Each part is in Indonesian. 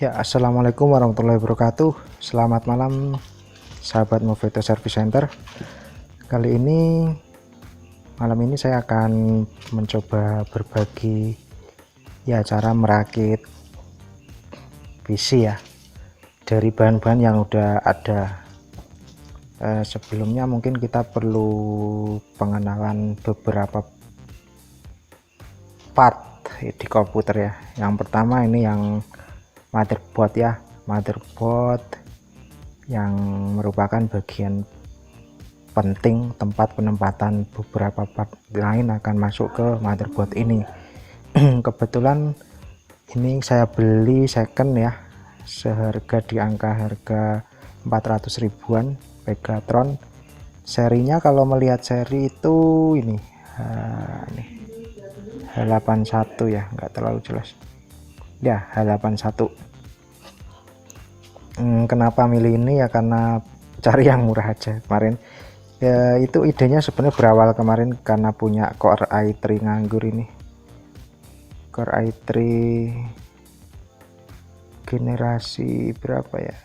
Ya, assalamualaikum warahmatullahi wabarakatuh. Selamat malam, sahabat Moveto Service Center. Malam ini saya akan mencoba berbagi cara merakit PC ya dari bahan-bahan yang udah ada. Sebelumnya mungkin kita perlu pengenalan beberapa part di komputer ya. Yang pertama ini yang motherboard ya, motherboard yang merupakan bagian penting tempat penempatan beberapa part lain akan masuk ke motherboard ini. Kebetulan ini saya beli second ya, seharga di angka harga 400 ribuan, Pegatron. Serinya kalau melihat seri itu ini H81 ya, nggak terlalu jelas ya, H81. Kenapa milih ini ya, karena cari yang murah aja kemarin ya. Itu idenya sebenarnya berawal kemarin karena punya Core i3 nganggur ini, Core i3 generasi berapa ya,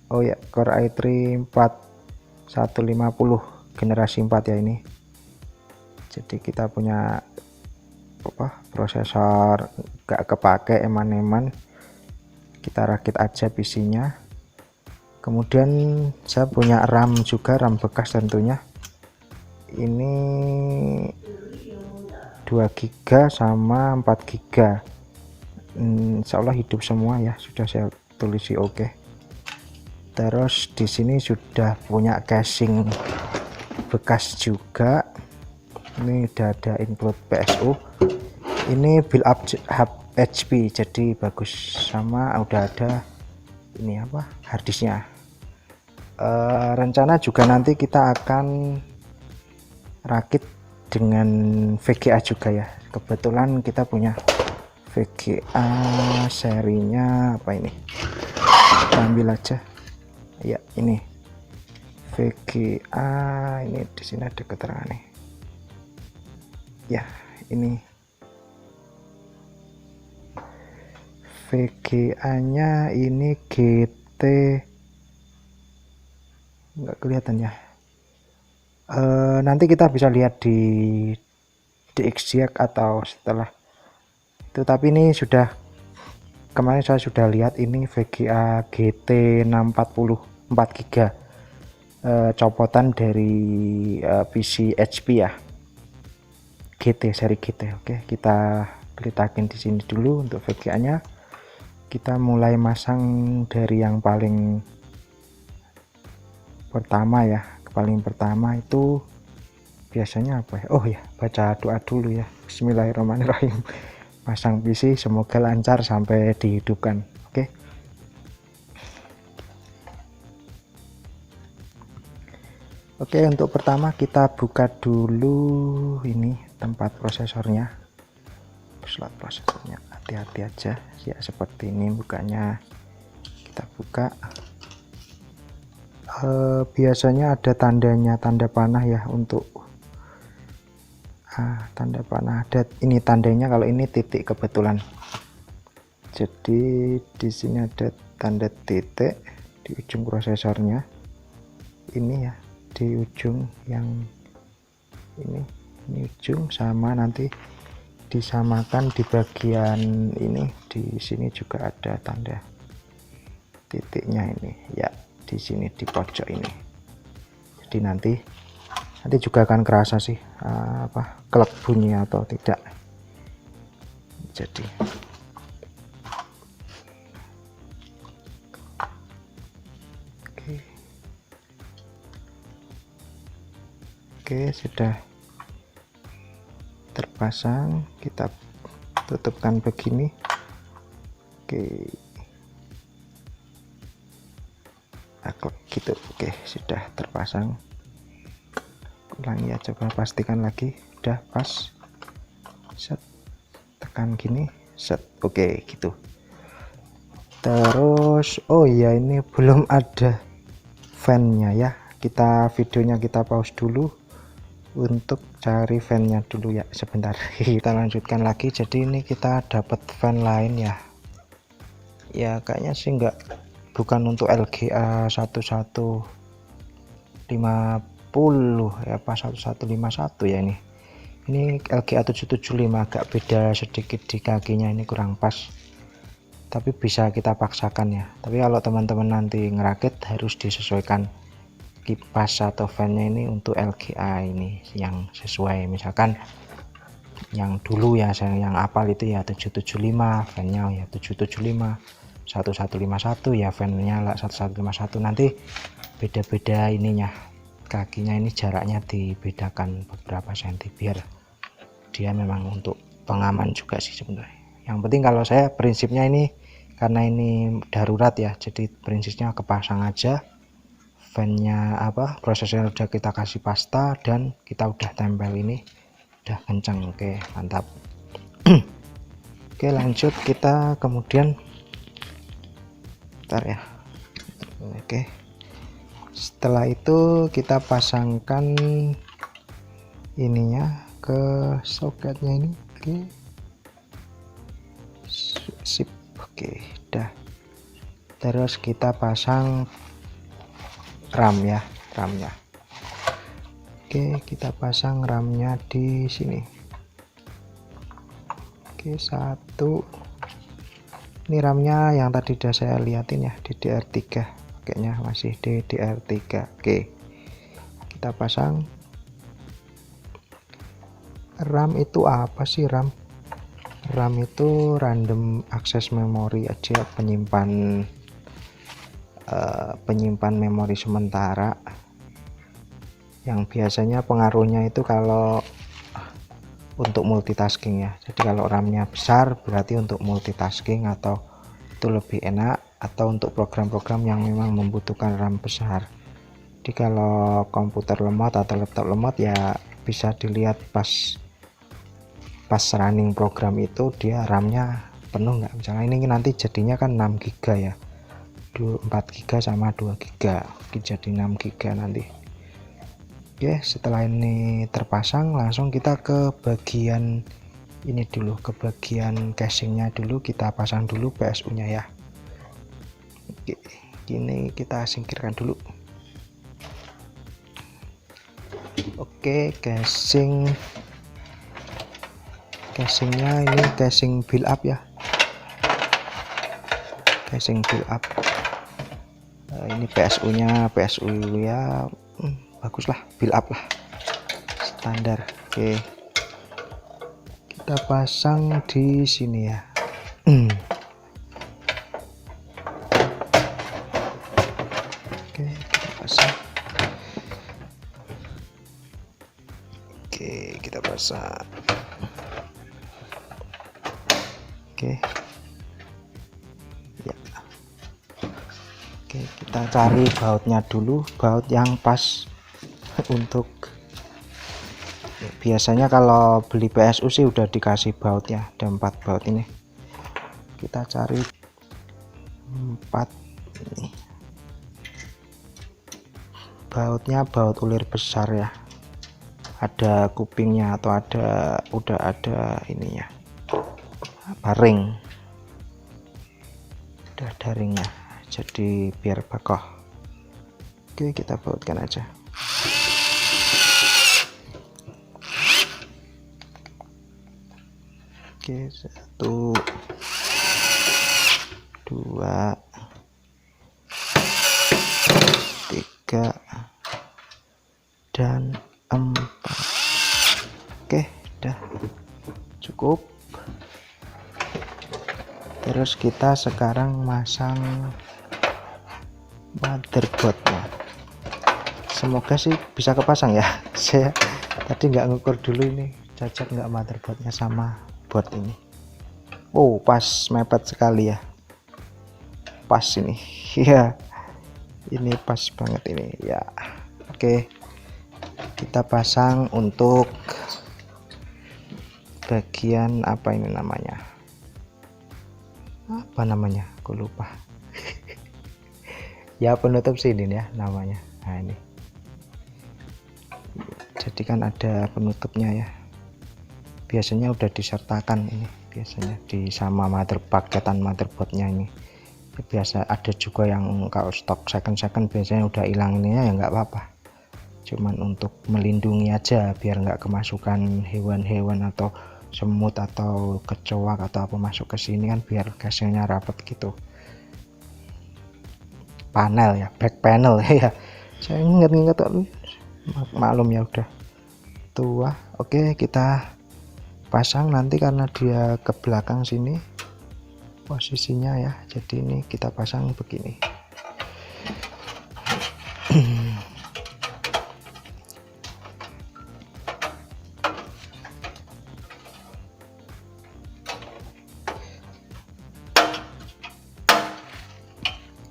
oh ya, Core i3 4150 generasi 4 ya ini. Jadi kita punya prosesor gak kepake, eman-eman, kita rakit aja PC nya. Kemudian saya punya RAM juga, RAM bekas tentunya, ini 2 GB sama 4 GB. Insya Allah hidup semua ya, sudah saya tulis oke. Terus di sini sudah punya casing bekas juga, ini udah ada include PSU, ini build up hub HP jadi bagus, sama udah ada ini harddisknya. Rencana juga nanti kita akan rakit dengan VGA juga ya. Kebetulan kita punya VGA, serinya apa ini, kita ambil aja ya, ini VGA, ini di sini ada keterangan nih ya, ini VGA nya ini GT, nggak kelihatan ya. Nanti kita bisa lihat di DXJAC atau setelah itu, tapi ini sudah kemarin saya sudah lihat, ini VGA GT 640 4 GB, copotan dari PC HP ya, GT, seri GT. Oke, kita letakkan di sini dulu untuk VGA nya. Kita mulai masang dari yang paling pertama ya. Paling pertama itu biasanya apa ya, oh ya, baca doa dulu ya. Bismillahirrahmanirrahim. Pasang PC semoga lancar sampai dihidupkan. Oke, untuk pertama kita buka dulu ini tempat prosesornya, slot prosesornya. Hati-hati aja ya, seperti ini bukanya. Kita buka, biasanya ada tandanya, tanda panah ya, untuk tanda panah ada ini tandanya. Kalau ini titik kebetulan, jadi di sini ada tanda titik di ujung prosesornya ini ya, di ujung yang ini ujung, sama nanti disamakan di bagian ini, di sini juga ada tanda titiknya ini ya, di sini di pojok ini. Jadi nanti juga akan kerasa sih klek bunyi atau tidak. Jadi oke, sudah terpasang, kita tutupkan begini. Oke, gitu. Oke, sudah terpasang. Ulangi ya, coba pastikan lagi udah pas. Set, tekan gini, set. Oke, gitu. Terus oh iya, ini belum ada fan-nya ya, videonya kita pause dulu untuk cari fan-nya dulu ya, sebentar. Kita lanjutkan lagi. Jadi ini kita dapat fan lain ya, ya kayaknya sih bukan untuk LGA 1150 ya, apa 1151 ya ini LGA 775, agak beda sedikit di kakinya, ini kurang pas, tapi bisa kita paksakan ya. Tapi kalau teman-teman nanti ngerakit harus disesuaikan kipas atau fan-nya ini untuk LGA ini yang sesuai. Misalkan yang dulu ya, saya yang apal itu ya 775, fan-nya ya 775, 1151 ya fan-nya 1151. Nanti beda-beda ininya, kakinya ini jaraknya dibedakan beberapa senti biar dia memang untuk pengaman juga sih sebenarnya. Yang penting kalau saya prinsipnya ini, karena ini darurat ya, jadi prinsipnya kepasang aja fan-nya, apa, prosesnya udah kita kasih pasta dan kita udah tempel ini udah kencang. Oke, mantap. Oke, lanjut kita kemudian bentar ya. Oke, setelah itu kita pasangkan ininya ke soketnya ini. Oke, sip. Oke, udah. Terus kita pasang ramnya. Oke, kita pasang ramnya di sini. Oke, satu. Ini ramnya yang tadi udah saya liatin ya, DDR3. Kayaknya masih DDR3. Oke, kita pasang. RAM itu apa sih RAM? RAM itu random access memory aja, penyimpan memori sementara, yang biasanya pengaruhnya itu kalau untuk multitasking ya. Jadi kalau RAM-nya besar berarti untuk multitasking atau itu lebih enak, atau untuk program-program yang memang membutuhkan RAM besar. Jadi kalau komputer lemot atau laptop lemot ya bisa dilihat pas running program itu dia RAM-nya penuh nggak. Misalnya ini nanti jadinya kan 6 GB ya, 4 GB sama 2 GB jadi 6 GB nanti. Oke, setelah ini terpasang langsung kita ke bagian ini dulu, ke bagian casingnya dulu, kita pasang dulu PSU nya ya. Oke, ini kita singkirkan dulu. Oke, casingnya ini casing build up ya, casing build up. Ini PSU nya ya bagus lah, build up lah, standar. Oke, kita pasang di sini ya. Oke, kita pasang. Oke, kita pasang. Oke ya. Oke, kita cari bautnya dulu, baut yang pas untuk biasanya kalau beli PSU sih udah dikasih baut ya, ada 4 baut ini. Kita cari 4 ini. Bautnya baut ulir besar ya, ada kupingnya atau udah ada ininya, ring, udah ada ringnya, jadi biar bakoh. Oke, kita bautkan aja. Oke, 1 2 3 dan 4. Oke, udah cukup. Terus kita sekarang masang motherboardnya. Semoga sih bisa kepasang ya. Saya tadi nggak ngukur dulu ini cocok nggak motherboardnya sama board ini. Oh, pas mepet sekali ya, pas ini ya, ini pas banget ini ya. Oke, kita pasang untuk bagian apa ini namanya, aku lupa. Ya, penutup sini ya namanya. Nah, ini jadi kan ada penutupnya ya, biasanya udah disertakan ini, biasanya di sama paketan motherboardnya ini. biasa ada juga yang kalau stok second biasanya udah hilang ininya ya nggak apa-apa, cuman untuk melindungi aja biar nggak kemasukan hewan-hewan atau semut atau kecoak atau apa masuk ke sini kan, biar casingnya rapet gitu. Panel ya, back panel ya, saya inget-inget maklum ya udah tua. Oke, kita pasang nanti karena dia ke belakang sini posisinya ya, jadi ini kita pasang begini.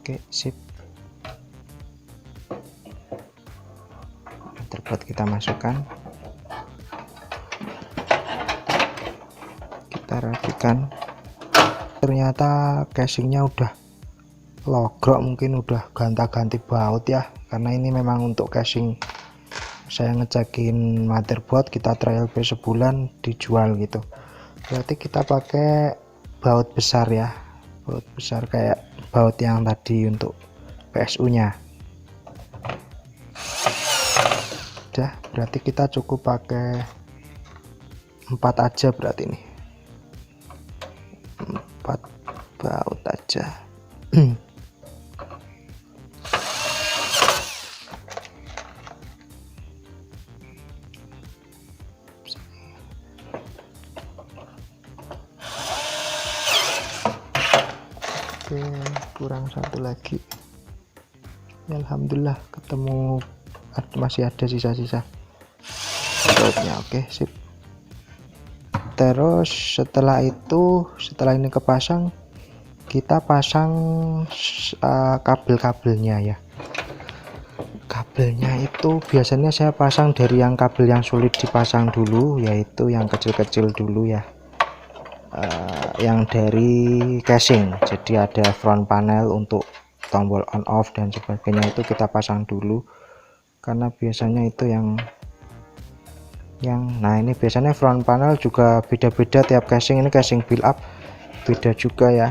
Oke, sip. Terbuat kita masukkan, kita rapikan. Ternyata casingnya udah logrok, mungkin udah ganti baut ya, karena ini memang untuk casing saya ngecekin motherboard, kita trial base sebulan dijual gitu, berarti kita pakai baut besar ya, baut besar kayak baut yang tadi untuk PSU nya. Udah, berarti kita cukup pakai 4 aja, berarti ini 4 baut aja. Oke, kurang satu lagi. Alhamdulillah ketemu, masih ada sisa-sisa bautnya. Oke, sip. Terus setelah ini kepasang, kita pasang kabel-kabelnya ya. Kabelnya itu biasanya saya pasang dari yang kabel yang sulit dipasang dulu, yaitu yang kecil-kecil dulu ya, yang dari casing. Jadi ada front panel untuk tombol on off dan sebagainya, itu kita pasang dulu karena biasanya itu yang nah ini biasanya front panel juga beda-beda tiap casing. Ini casing build up beda juga ya.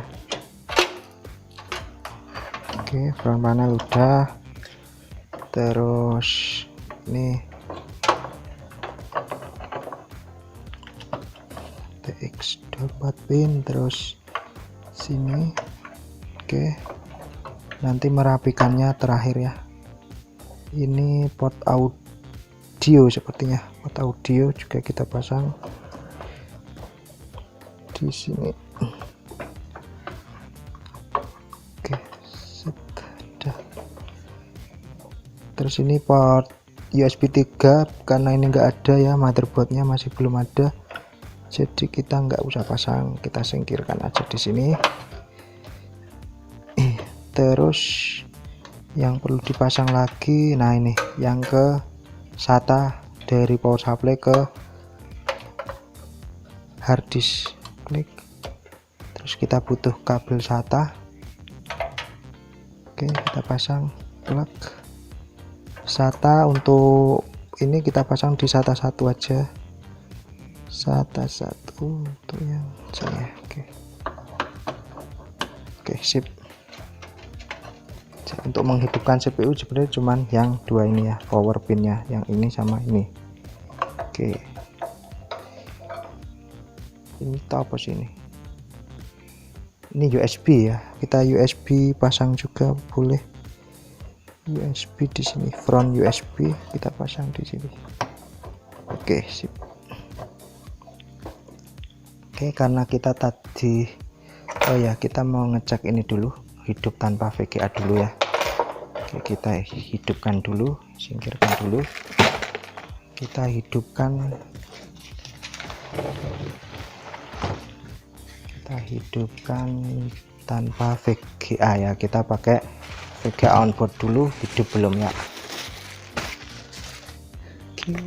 Oke, front panel udah. Terus ini TX 4 pin, terus sini. Oke, nanti merapikannya terakhir ya. Ini port audio, sepertinya port audio juga kita pasang di sini. Oke, sudah. Terus ini port USB 3, karena ini enggak ada ya, motherboardnya masih belum ada, jadi kita nggak usah pasang, kita singkirkan aja di sini. Terus yang perlu dipasang lagi, nah ini yang ke SATA dari power supply ke hard disk, klik. Terus kita butuh kabel SATA. Oke, kita pasang plug SATA. Untuk ini kita pasang di SATA 1 aja, SATA 1 untuk yang saya. Oke, sip. Untuk menghidupkan CPU sebenarnya cuman yang dua ini ya, power pinnya, yang ini sama ini. Oke, ini apa sih ini USB ya, kita USB pasang juga boleh. USB di sini, front USB kita pasang di sini. Oke, sip. Oke, karena kita tadi kita mau ngecek ini dulu, hidup tanpa VGA dulu ya. Oke, kita hidupkan dulu, singkirkan dulu, kita hidupkan tanpa VGA ya, kita pakai VGA onboard dulu. Hidup belum ya? Oke.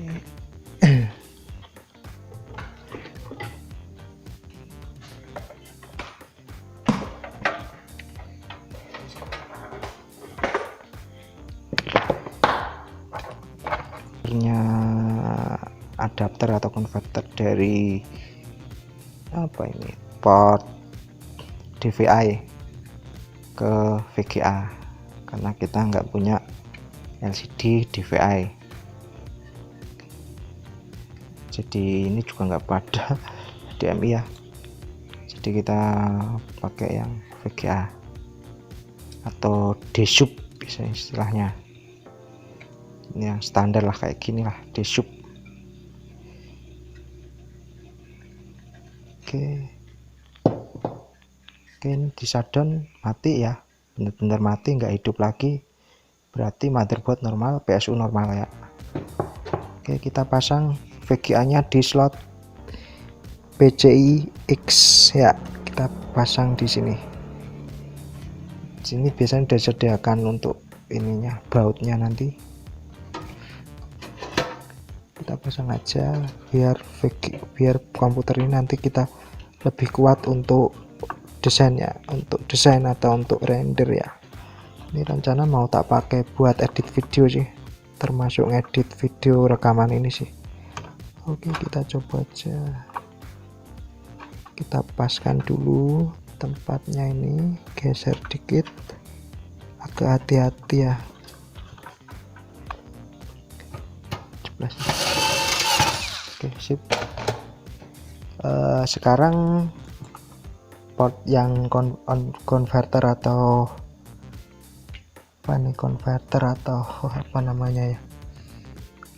Adapter atau konverter dari apa ini, port DVI ke VGA karena kita nggak punya LCD DVI, jadi ini juga nggak pada HDMI ya, jadi kita pakai yang VGA atau D-Sub bisa istilahnya. Ini yang standar lah, kayak gini lah, D-Sub. Oke, ini di shutdown mati ya, bener-bener mati, nggak hidup lagi, berarti motherboard normal, PSU normal ya. Oke, kita pasang VGA nya di slot PCI X ya, kita pasang di sini. Sini biasanya disediakan untuk ininya, bautnya nanti kita pasang aja biar komputer ini nanti kita lebih kuat untuk desain ya, untuk desain atau untuk render ya. Ini rencana mau tak pakai buat edit video sih, termasuk ngedit video rekaman ini sih. Oke, kita coba aja, kita paskan dulu tempatnya, ini geser dikit, agak hati-hati ya. Oke, sip. Sekarang port yang converter atau apa nih, converter atau apa namanya ya,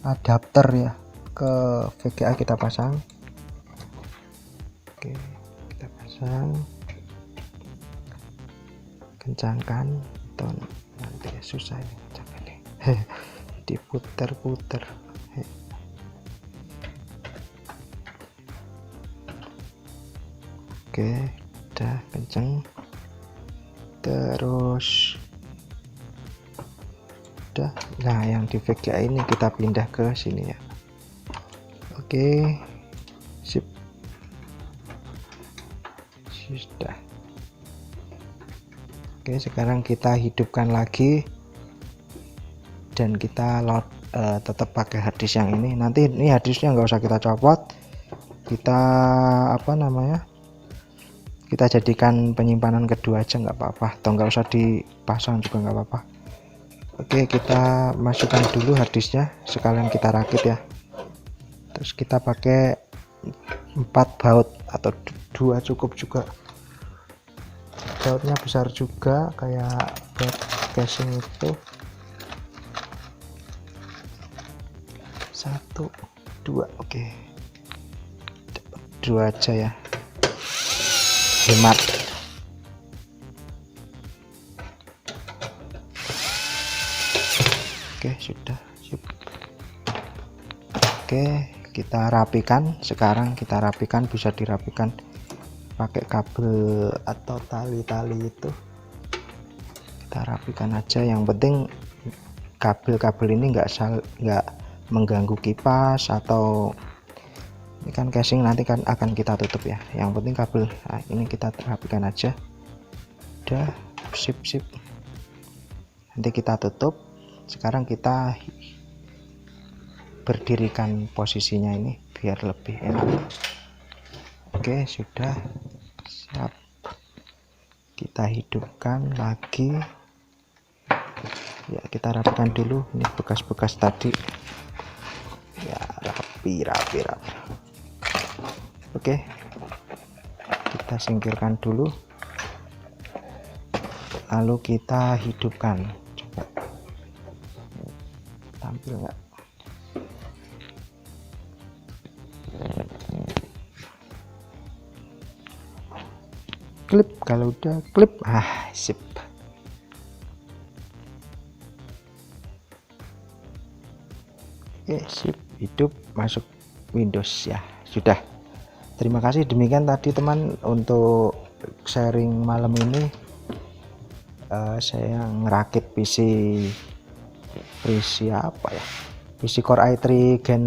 adapter ya, ke VGA kita pasang. Oke, kita pasang, kencangkan, atau nanti susah ini, capek nih diputer-puter. Oke, udah kenceng, terus udah. Nah, yang di VGA ini kita pindah ke sini ya. Oke, sip, sudah. Oke, sekarang kita hidupkan lagi dan kita load, tetap pakai harddisk yang ini. Nanti ini harddisknya nggak usah kita copot, kita apa namanya, kita jadikan penyimpanan kedua aja, nggak apa-apa, atau nggak usah dipasang juga nggak apa-apa. Oke, kita masukkan dulu harddisknya, sekalian kita rakit ya. Terus kita pakai 4 baut atau 2 cukup juga, bautnya besar juga kayak baut casing itu. 1 2, oke, 2 aja ya, hemat. Oke, sudah, sip. Oke, kita rapikan. Sekarang kita rapikan, bisa dirapikan pakai kabel atau tali-tali itu, kita rapikan aja. Yang penting kabel-kabel ini nggak mengganggu kipas, atau ini kan casing nanti kan akan kita tutup ya. Yang penting kabel, nah, ini kita rapikan aja. Udah, sip. Nanti kita tutup. Sekarang kita berdirikan posisinya ini biar lebih enak. Oke, sudah siap. Kita hidupkan lagi ya, kita rapikan dulu ini bekas-bekas tadi ya, rapi. Oke, kita singkirkan dulu, lalu kita hidupkan. Coba tampil nggak? Klip, kalau udah klip, sip. Oke, sip, hidup, masuk Windows ya. Sudah, terima kasih. Demikian tadi teman untuk sharing malam ini. Saya ngerakit PC apa ya, PC Core i3 Gen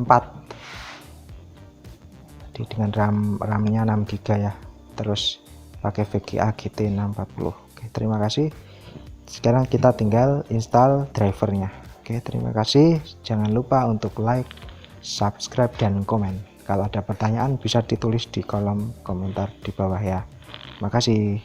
4 dengan RAM-nya 6 GB ya, terus pakai VGA GT 640. Oke, terima kasih. Sekarang kita tinggal install drivernya. Oke, terima kasih. Jangan lupa untuk like, subscribe, dan komen. Kalau ada pertanyaan bisa ditulis di kolom komentar di bawah ya. Makasih.